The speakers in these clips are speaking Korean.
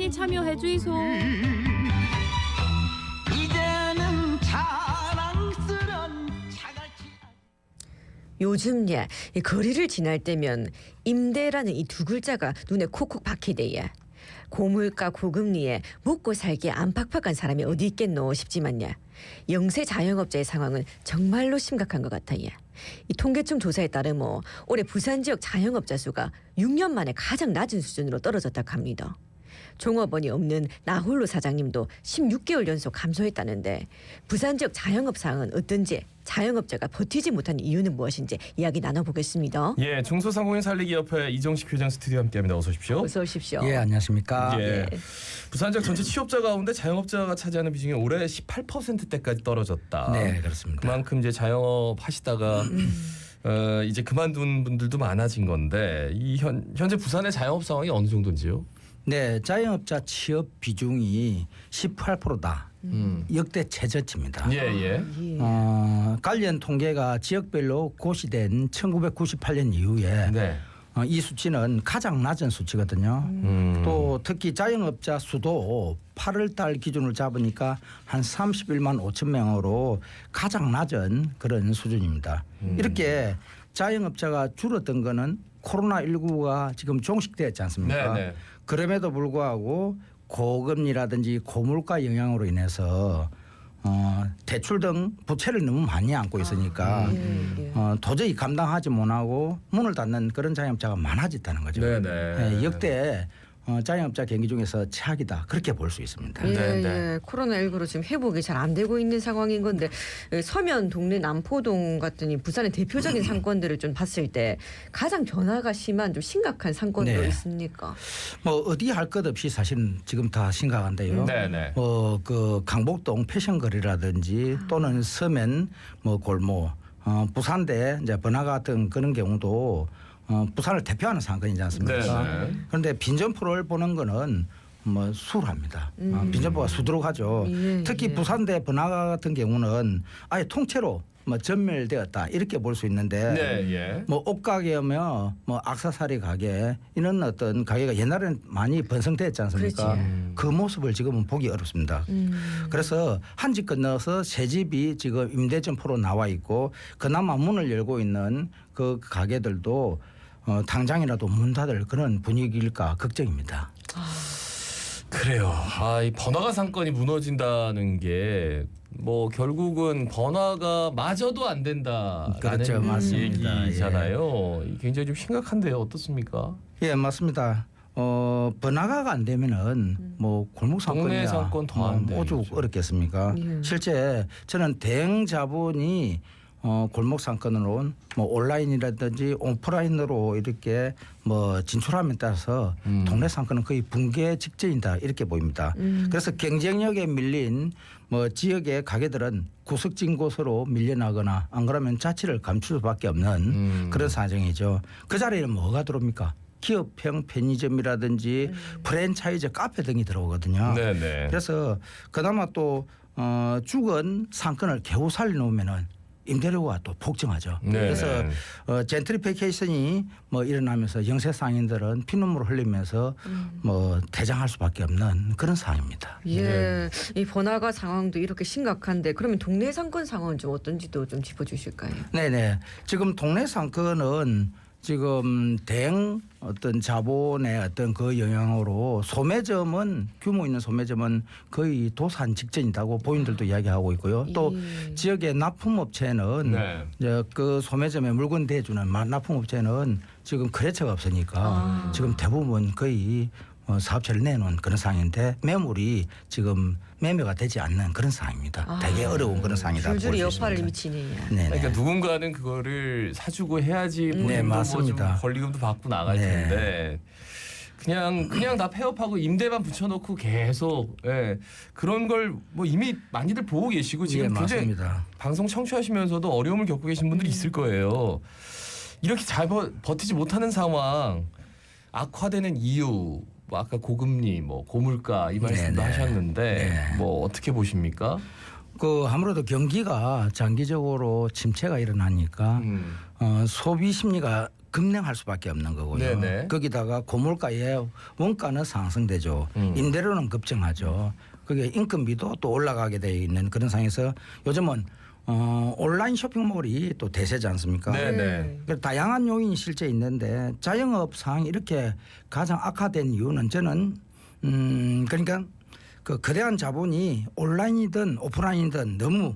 많이 참여해 주이소. 이제는 자랑스런 자갈치. 요즘 이 거리를 지날 때면 임대라는 이 두 글자가 눈에 콕콕 박히대야. 고물가 고금리에 먹고 살기 안팍팍한 사람이 어디 있겠노 싶지만야. 영세 자영업자의 상황은 정말로 심각한 것 같아요. 이 통계청 조사에 따르면 올해 부산 지역 자영업자 수가 6년 만에 가장 낮은 수준으로 떨어졌다고 합니다. 종업원이 없는 나홀로 사장님도 16개월 연속 감소했다는데 부산 지역 자영업 상황은 어떤지, 자영업자가 버티지 못한 이유는 무엇인지 이야기 나눠보겠습니다. 예, 중소상공인 살리기 협회 이정식 회장 스튜디오 함께합니다. 어서 오십시오. 어서 오십시오. 예, 안녕하십니까. 예. 부산 지역 전체 취업자 가운데 자영업자가 차지하는 비중이 올해 18%대까지 떨어졌다. 네, 그렇습니다. 그만큼 이제 자영업 하시다가 이제 그만둔 분들도 많아진 건데 이 현재 부산의 자영업 상황이 어느 정도인지요? 네, 자영업자 취업 비중이 18%다. 역대 최저치입니다. 예. 관련 통계가 지역별로 고시된 1998년 이후에 네. 이 수치는 가장 낮은 수치거든요. 또 특히 자영업자 수도 8월 달 기준을 잡으니까 한 31만 5천 명으로 가장 낮은 그런 수준입니다. 이렇게 자영업자가 줄었던 거는 코로나19가 지금 종식되었지 않습니까? 네. 그럼에도 불구하고 고금리라든지 고물가 영향으로 인해서 대출 등 부채를 너무 많이 안고 있으니까 도저히 감당하지 못하고 문을 닫는 그런 자영업자가 많아졌다는 거죠. 네네. 역대 자영업자 경기 중에서 최악이다 그렇게 볼 수 있습니다. 예. 코로나19로 지금 회복이 잘 안 되고 있는 상황인 건데 서면 동네 남포동 같은 부산의 대표적인 상권들을 좀 봤을 때 가장 변화가 심한 좀 심각한 상권도 네. 있습니까? 뭐 어디 할 것 없이 사실은 지금 다 심각한데요. 네네. 그 강북동 패션거리라든지 또는 서면 골목, 부산대 이제 번화 같은 그런 경우도 부산을 대표하는 상권이지 않습니까? 네네. 그런데 빈점포를 보는 거는 수월합니다. 빈점포가 수두룩하죠. 특히 부산대 번화 같은 경우는 아예 통째로 전멸되었다 이렇게 볼 수 있는데 네. 옷가게며 액세서리 가게 이런 어떤 가게가 옛날에는 많이 번성됐지 않습니까? 그 모습을 지금은 보기 어렵습니다. 그래서 한 집 건너서 새 집이 지금 임대점포로 나와 있고 그나마 문을 열고 있는 그 가게들도 당장이라도 문 닫을 그런 분위기일까 걱정입니다. 그래요. 이 번화가 상권이 무너진다는 게 뭐 결국은 번화가 마저도 안 된다라는 그렇죠, 맞습니다. 얘기잖아요. 굉장히 좀 심각한데요. 어떻습니까? 예, 맞습니다. 번화가가 안 되면은 골목 상권이야 동네 상권 더 안 돼. 오죽 어렵겠습니까? 실제 저는 대형 자본이 골목 상권으로 온라인이라든지 오프라인으로 이렇게 진출함에 따라서 동네 상권은 거의 붕괴 직전이다 이렇게 보입니다. 그래서 경쟁력에 밀린 지역의 가게들은 구석진 곳으로 밀려나거나 안 그러면 자취를 감출 수밖에 없는 그런 사정이죠. 그 자리에는 뭐가 들어옵니까? 기업형 편의점이라든지 프랜차이즈 카페 등이 들어오거든요. 네네. 그래서 그나마 또 죽은 상권을 겨우 살려놓으면은 임대료가 또 폭증하죠. 네. 그래서 젠트리피케이션이 일어나면서 영세 상인들은 피눈물을 흘리면서 대장할 수밖에 없는 그런 상황입니다. 예, 이 번화가 상황도 이렇게 심각한데 그러면 동네 상권 상황은 좀 어떤지도 좀 짚어주실까요? 네네. 지금 동네 상권은 지금 대형 어떤 자본의 어떤 그 영향으로 소매점은 규모 있는 소매점은 거의 도산 직전이라고 본인들도 이야기하고 있고요. 또 지역의 납품업체는 이제 그 소매점에 물건 대주는 납품업체는 지금 거래처가 없으니까 지금 대부분 거의 사업체를 내놓은 그런 상황인데 매물이 지금 매매가 되지 않는 그런 상황입니다. 되게 어려운 그런 상황이다. 줄줄이 여파를 미치네요. 그러니까 누군가는 그거를 사주고 해야지 본인도 맞습니다. 좀 권리금도 받고 나갈 텐데 그냥 다 폐업하고 임대만 붙여놓고 계속 그런 걸 이미 많이들 보고 계시고 지금 굉장히 맞습니다. 방송 청취하시면서도 어려움을 겪고 계신 분들이 있을 거예요. 이렇게 잘 버티지 못하는 상황 악화되는 이유 아까 고금리 고물가 이 말씀도 하셨는데 어떻게 보십니까? 아무래도 경기가 장기적으로 침체가 일어나니까 소비 심리가 급냉할 수밖에 없는 거고요. 네네. 거기다가 고물가의 원가는 상승되죠. 임대료는 급증하죠. 그게 인건비도 또 올라가게 돼 있는 그런 상황에서 요즘은 온라인 쇼핑몰이 또 대세지 않습니까? 네네. 그래서 다양한 요인이 실제 있는데 자영업 상황이 이렇게 가장 악화된 이유는 저는 그러니까 그 거대한 자본이 온라인이든 오프라인이든 너무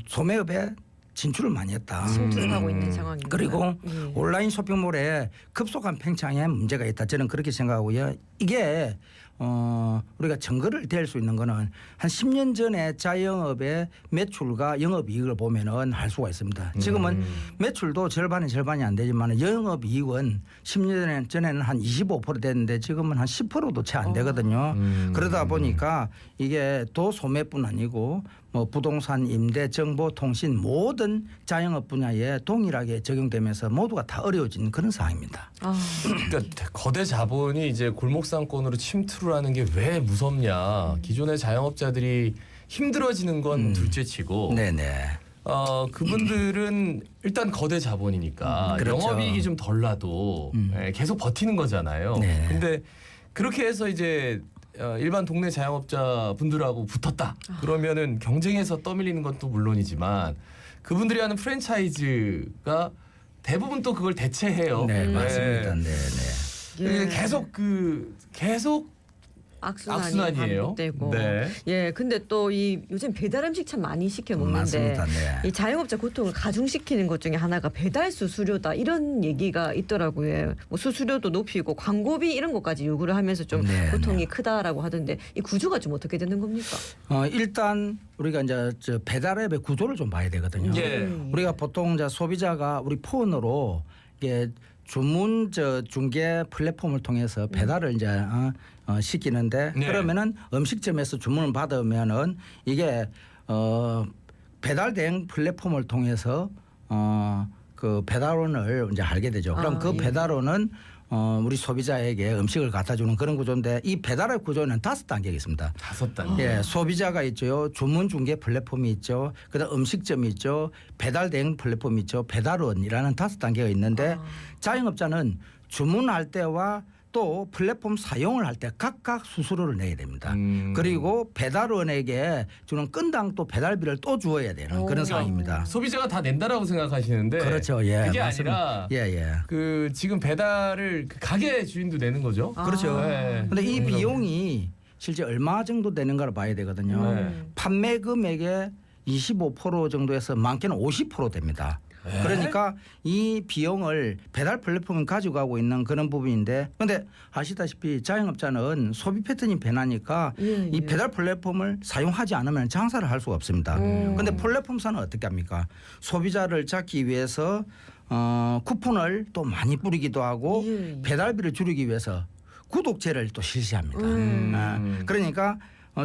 소매업에 진출을 많이 했다. 침투를 하고 있는 상황입니다. 그리고 예. 온라인 쇼핑몰에 급속한 팽창에 문제가 있다. 저는 그렇게 생각하고요. 이게 우리가 증거를 댈 수 있는 거는 한 10년 전에 자영업의 매출과 영업이익을 보면은 할 수가 있습니다. 지금은 매출도 절반이 안 되지만 영업이익은 10년 전에는 한 25% 됐는데 지금은 한 10%도 채 안 되거든요. 그러다 보니까 이게 도소매뿐 아니고 뭐 부동산, 임대, 정보, 통신 모든 자영업 분야에 동일하게 적용되면서 모두가 다 어려워진 그런 상황입니다. 그러니까 거대 자본이 이제 골목상권으로 침투를 하는 게 왜 무섭냐? 기존의 자영업자들이 힘들어지는 건 둘째치고, 네네. 그분들은 일단 거대 자본이니까 그렇죠. 영업이익이 좀 덜 나도 계속 버티는 거잖아요. 네. 근데 그렇게 해서 이제 일반 동네 자영업자 분들하고 붙었다. 그러면은 경쟁에서 떠밀리는 것도 물론이지만 그분들이 하는 프랜차이즈가 대부분 또 그걸 대체해요. 네, 맞습니다. 네, 네. 예. 계속 악순환이에요. 되고. 네. 예, 근데 또 이 요즘 배달 음식 참 많이 시켜 먹는데 맞습니다. 네. 이 자영업자 고통을 가중시키는 것 중에 하나가 배달 수수료다 이런 얘기가 있더라고요. 뭐 수수료도 높이고 광고비 이런 것까지 요구를 하면서 좀 네, 고통이 네. 크다라고 하던데 이 구조가 좀 어떻게 되는 겁니까? 일단 우리가 이제 저 배달앱의 구조를 좀 봐야 되거든요. 예. 우리가 보통 이제 소비자가 우리 폰으로 이게 주문 중개 플랫폼을 통해서 배달을 이제 시키는데 네. 그러면은 음식점에서 주문을 받으면은 이게 배달 대행 플랫폼을 통해서 그 배달원을 이제 알게 되죠. 그럼 그 예. 배달원은 우리 소비자에게 음식을 갖다 주는 그런 구조인데 이 배달의 구조는 5단계가 있습니다. 5단계. 예, 소비자가 있죠. 주문 중개 플랫폼이 있죠. 그다음 음식점이 있죠. 배달 대행 플랫폼이 있죠. 배달원이라는 5단계가 있는데 자영업자는 주문할 때와 또 플랫폼 사용을 할 때 각각 수수료를 내야 됩니다. 그리고 배달원에게 주는 건당 또 배달비를 또 주어야 되는 그런 상황입니다. 소비자가 다 낸다라고 생각하시는데 그렇죠. 예. 그게 맞습니다. 아니라 예. 그 지금 배달을 그 가게 주인도 내는 거죠. 그렇죠. 네. 근데 이 비용이 실제 얼마 정도 되는가를 봐야 되거든요. 네. 판매 금액의 25% 정도에서 많게는 50% 됩니다. 그러니까 이 비용을 배달 플랫폼이 가지고 가고 있는 그런 부분인데 그런데 아시다시피 자영업자는 소비 패턴이 변하니까 이 배달 플랫폼을 사용하지 않으면 장사를 할 수가 없습니다. 그런데 플랫폼사는 어떻게 합니까? 소비자를 잡기 위해서 쿠폰을 또 많이 뿌리기도 하고 배달비를 줄이기 위해서 구독제를 또 실시합니다. 그러니까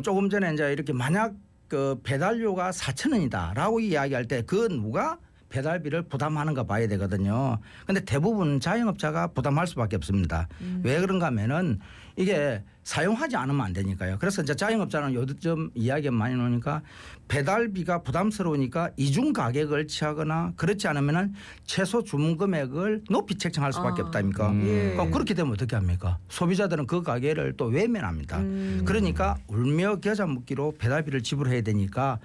조금 전에 이제 이렇게 만약 그 배달료가 4,000원이다라고 이야기할 때 그 누가 배달비를 부담하는가 봐야 되거든요. 그런데 대부분 자영업자가 부담할 수밖에 없습니다. 왜 그런가 하면은 이게 사용하지 않으면 안 되니까요. 그래서 이제 자영업자는 요즘 이야기가 많이 나오니까 배달비가 부담스러우니까 이중 가격을 취하거나 그렇지 않으면은 최소 주문 금액을 높이 책정할 수밖에 없다니까. 그럼 그렇게 되면 어떻게 합니까? 소비자들은 그 가게를 또 외면합니다. 그러니까 울며 겨자 먹기로 배달비를 지불해야 되니까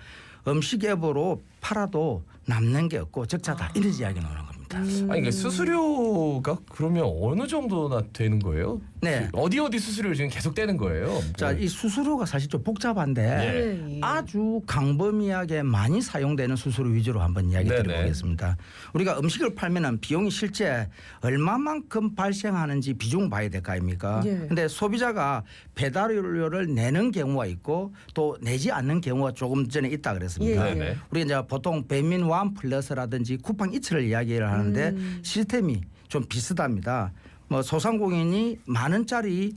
음식 앱으로 팔아도 남는 게 없고 적자다 이런 이야기 나오는 겁니다. 아니 그러니까 수수료가 그러면 어느 정도나 되는 거예요? 네. 어디 수수료를 지금 계속 떼는 거예요? 자, 이 수수료가 사실 좀 복잡한데 아주 광범위하게 많이 사용되는 수수료 위주로 한번 이야기 네네. 드려보겠습니다. 우리가 음식을 팔면은 비용이 실제 얼마만큼 발생하는지 비중 봐야 될 거 아닙니까? 근데 소비자가 배달료를 내는 경우가 있고 또 내지 않는 경우가 조금 전에 있다 그랬습니다. 네네. 우리 이제 보통 배민 완 플러스라든지 쿠팡 이츠를 이야기를 하는데 시스템이 좀 비슷합니다. 뭐 소상공인이 10,000원짜리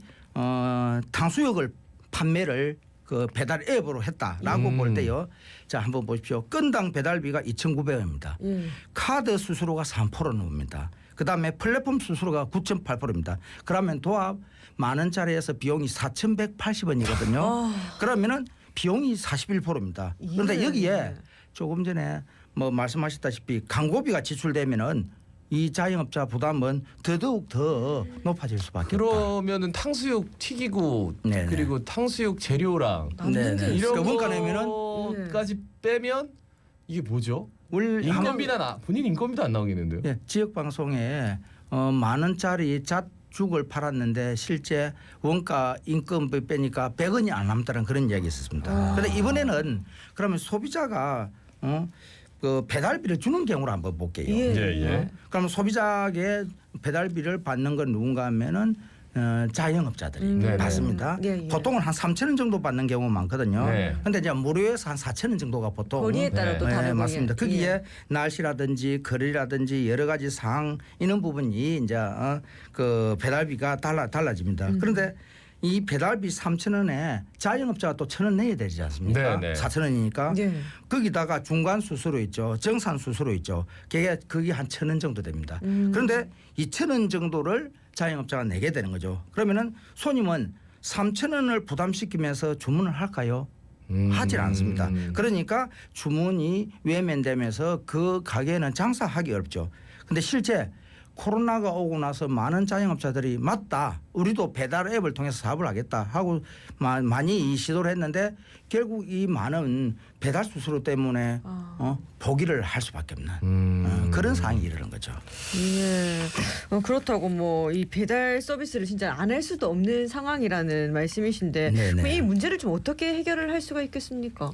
탕수육을 판매를 그 배달 앱으로 했다라고 볼 때요. 자, 한번 보십시오. 건당 배달비가 2,900원입니다. 카드 수수료가 3% 넘습니다. 그다음에 플랫폼 수수료가 9.8%입니다. 그러면 도합 10,000원짜리에서 비용이 4,180원이거든요. 그러면은 비용이 41%입니다. 그런데 여기에 조금 전에 뭐 말씀하셨다시피 광고비가 지출되면은 이 자영업자 부담은 더더욱 더 높아질 수밖에 없다. 그러면은 탕수육 튀기고 네네. 그리고 탕수육 재료랑 남는 게 이런 그 원가 내면은 거까지 빼면 이게 뭐죠? 인건비나 본인 인건비도 안 나오겠는데요? 예, 지역 방송에 10,000원짜리 잣죽을 팔았는데 실제 원가 인건비 빼니까 100원이 안 남다는 그런 이야기 있었습니다. 그런데 이번에는 그러면 소비자가 그 배달비를 주는 경우를 한번 볼게요. 예. 그럼 소비자에게 배달비를 받는 건 누군가 하면은 자영업자들이 네네. 받습니다. 예. 보통은 한 3,000원 정도 받는 경우가 많거든요. 네. 근데 이제 무료에서 한 4,000원 정도가 보통 거리에 따라 또 네. 다르고 맞습니다. 거기에 날씨라든지 거리라든지 여러 가지 상황 이런 부분이 이제 그 배달비가 달라집니다. 그런데 이 배달비 3,000원에 자영업자가 또 1,000원 내야 되지 않습니까? 네네. 4,000원이니까 네. 거기다가 중간 수수료 있죠, 정산 수수료 있죠. 그게 한 1,000원 정도 됩니다. 그런데 2,000원 정도를 자영업자가 내게 되는 거죠. 그러면은 손님은 3,000원을 부담시키면서 주문을 할까요? 하질 않습니다. 그러니까 주문이 외면되면서 그 가게는 장사하기 어렵죠. 근데 실제 코로나가 오고 나서 많은 자영업자들이 맞다, 우리도 배달 앱을 통해서 사업을 하겠다 하고 많이 이 시도를 했는데 결국 이 많은 배달 수수료 때문에 포기를 할 수밖에 없는 그런 상황이 이르는 거죠. 예. 그렇다고 뭐 이 배달 서비스를 진짜 안 할 수도 없는 상황이라는 말씀이신데 네네. 그럼 이 문제를 좀 어떻게 해결을 할 수가 있겠습니까?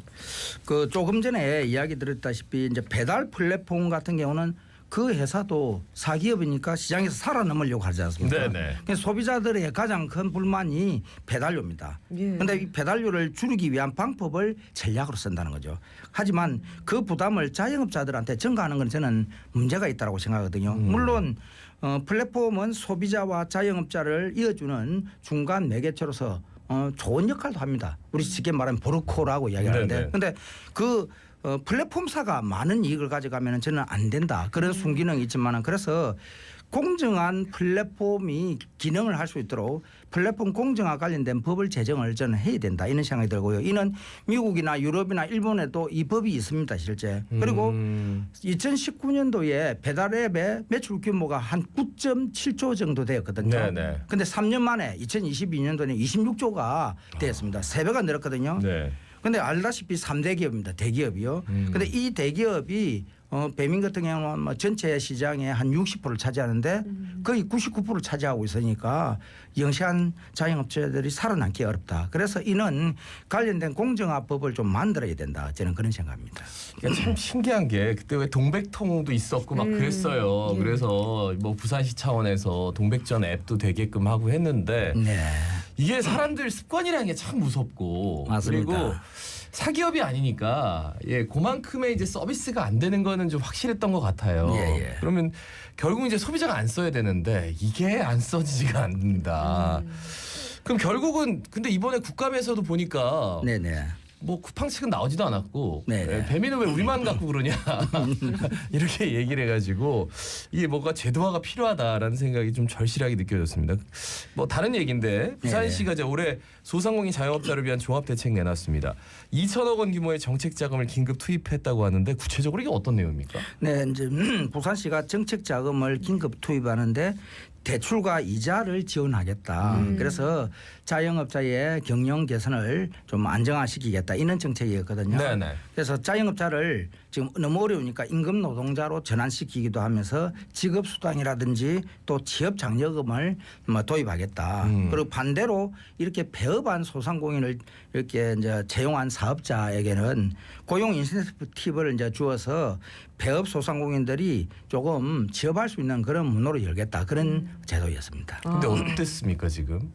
그 조금 전에 이야기 드렸다시피 이제 배달 플랫폼 같은 경우는 그 회사도 사기업이니까 시장에서 살아남으려고 하지 않습니까? 네네. 그래서 소비자들의 가장 큰 불만이 배달료입니다. 그런데 이 배달료를 줄이기 위한 방법을 전략으로 쓴다는 거죠. 하지만 그 부담을 자영업자들한테 전가하는 건 저는 문제가 있다고 생각하거든요. 물론 플랫폼은 소비자와 자영업자를 이어주는 중간 매개체로서 좋은 역할도 합니다. 우리 쉽게 말하면 브로커라고 이야기하는데, 네네. 그런데 그 플랫폼사가 많은 이익을 가져가면 저는 안 된다. 그런 순기능이 있지만 그래서 공정한 플랫폼이 기능을 할 수 있도록 플랫폼 공정화 관련된 법을 제정을 저는 해야 된다. 이런 생각이 들고요. 이는 미국이나 유럽이나 일본에도 이 법이 있습니다. 실제. 그리고 2019년도에 배달앱의 매출 규모가 한 9.7조 정도 되었거든요. 네네. 근데 3년 만에 2022년도에는 26조가 되었습니다. 3배가 늘었거든요. 네. 근데 알다시피 3대 기업입니다. 대기업이요. 근데 이 대기업이 배민 같은 경우는 뭐 전체 시장의 한 60%를 차지하는데 거의 99%를 차지하고 있으니까 영세한 자영업자들이 살아남기 어렵다. 그래서 이는 관련된 공정화법을 좀 만들어야 된다. 저는 그런 생각합니다. 그러니까 참 신기한 게 그때 왜 동백통도 있었고 막 그랬어요. 그래서 뭐 부산시 차원에서 동백전 앱도 되게끔 하고 했는데 네. 이게 사람들 습관이라는 게 참 무섭고 맞습니다. 그리고 사기업이 아니니까 그만큼의 이제 서비스가 안 되는 거는 좀 확실했던 것 같아요. 예. 그러면 결국 이제 소비자가 안 써야 되는데 이게 안 써지지가 않는다. 그럼 결국은 근데 이번에 국감에서도 보니까 네네. 뭐 쿠팡 측은 나오지도 않았고 네네. 배민은 왜 우리만 갖고 그러냐 이렇게 얘기를 해가지고 이게 뭔가 제도화가 필요하다라는 생각이 좀 절실하게 느껴졌습니다. 뭐 다른 얘기인데 부산시가 이제 올해 소상공인 자영업자를 위한 종합 대책 내놨습니다. 2천억 원 규모의 정책 자금을 긴급 투입했다고 하는데 구체적으로 이게 어떤 내용입니까? 네, 이제 부산시가 정책 자금을 긴급 투입하는데 대출과 이자를 지원하겠다. 그래서 자영업자의 경영 개선을 좀 안정화시키겠다. 이런 정책이었거든요. 네네. 그래서 자영업자를 지금 너무 어려우니까 임금 노동자로 전환시키기도 하면서 직업수당이라든지 또 취업장려금을 뭐 도입하겠다. 그리고 반대로 이렇게 폐업한 소상공인을 이렇게 이제 채용한 사업자에게는 고용 인센티브를 이제 주어서 폐업 소상공인들이 조금 취업할 수 있는 그런 문호를 열겠다. 그런 제도였습니다. 근데 어땠습니까 지금?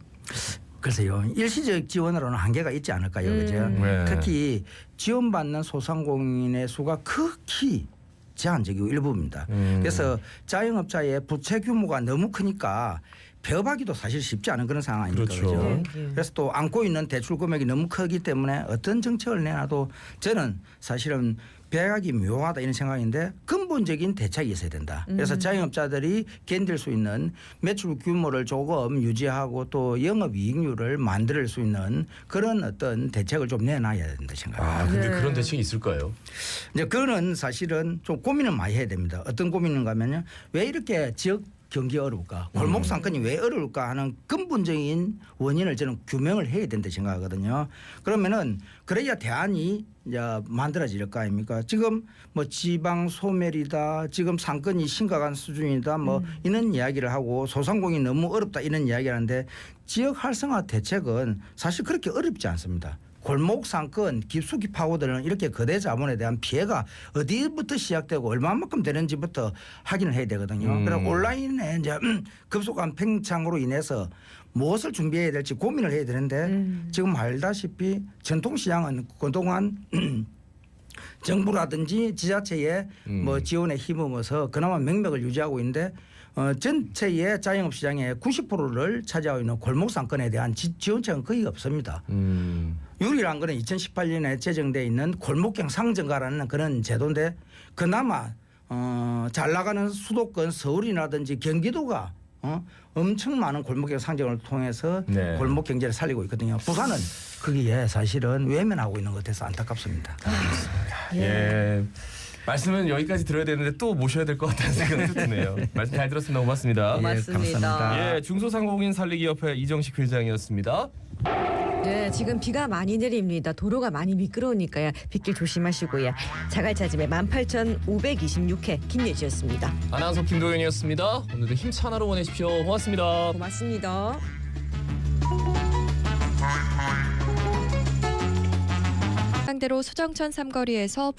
글쎄요. 일시적 지원으로는 한계가 있지 않을까요? 그죠? 네. 특히 지원받는 소상공인의 수가 극히 제한적이고 일부입니다. 그래서 자영업자의 부채 규모가 너무 크니까 폐업하기도 사실 쉽지 않은 그런 상황 아닙니까? 그렇죠. 그죠? 예, 예. 그래서 또 안고 있는 대출 금액이 너무 크기 때문에 어떤 정책을 내놔도 저는 사실은 배각이 묘하다 이런 생각인데 근본적인 대책이 있어야 된다. 그래서 자영업자들이 견딜 수 있는 매출 규모를 조금 유지하고 또 영업이익률을 만들 수 있는 그런 어떤 대책을 좀 내놔야 된다 생각합니다. 아 근데 네. 그런 대책이 있을까요? 이제 그거는 사실은 좀 고민을 많이 해야 됩니다. 어떤 고민인가 하면요. 왜 이렇게 지역 경기 어려울까? 골목 상권이 왜 어려울까 하는 근본적인 원인을 저는 규명을 해야 된다 생각하거든요. 그러면은 그래야 대안이 이제 만들어질 거 아닙니까? 지금 뭐 지방 소멸이다, 지금 상권이 심각한 수준이다, 뭐 이런 이야기를 하고 소상공인이 너무 어렵다 이런 이야기를 하는데 지역 활성화 대책은 사실 그렇게 어렵지 않습니다. 골목 상권 깊숙이 파고드는 이렇게 거대 자본에 대한 피해가 어디부터 시작되고 얼마만큼 되는지부터 확인을 해야 되거든요. 그래서 온라인에 이제 급속한 팽창으로 인해서 무엇을 준비해야 될지 고민을 해야 되는데 지금 알다시피 전통시장은 그동안 정부라든지 지자체의 뭐 지원에 힘입어서 그나마 명맥을 유지하고 있는데 전체의 자영업 시장의 90%를 차지하고 있는 골목 상권에 대한 지원책은 거의 없습니다. 유일한 거는 2018년에 제정돼 있는 골목경 상정가라는 그런 제도인데 그나마 잘 나가는 수도권 서울이라든지 경기도가 엄청 많은 골목경 상정을 통해서 네. 골목 경제를 살리고 있거든요. 부산은 거기에 사실은 외면하고 있는 것 같아서 안타깝습니다. 예. 말씀은 여기까지 들어야 되는데 또 모셔야 될 것 같다는 생각이 드네요. 말씀 잘 들었습니다. 고맙습니다. 고맙습니다. 감사합니다. 예, 중소상공인 살리기 협회 이정식 회장이었습니다. 네, 지금 비가 많이 내립니다. 도로가 많이 미끄러우니까요. 빗길 조심하시고요. 자갈차집의 18,526회 김예지였습니다. 아나운서 김도현이었습니다. 오늘도 힘찬 하루 보내십시오. 고맙습니다. 고맙습니다. 상대로 수정천 삼거리에서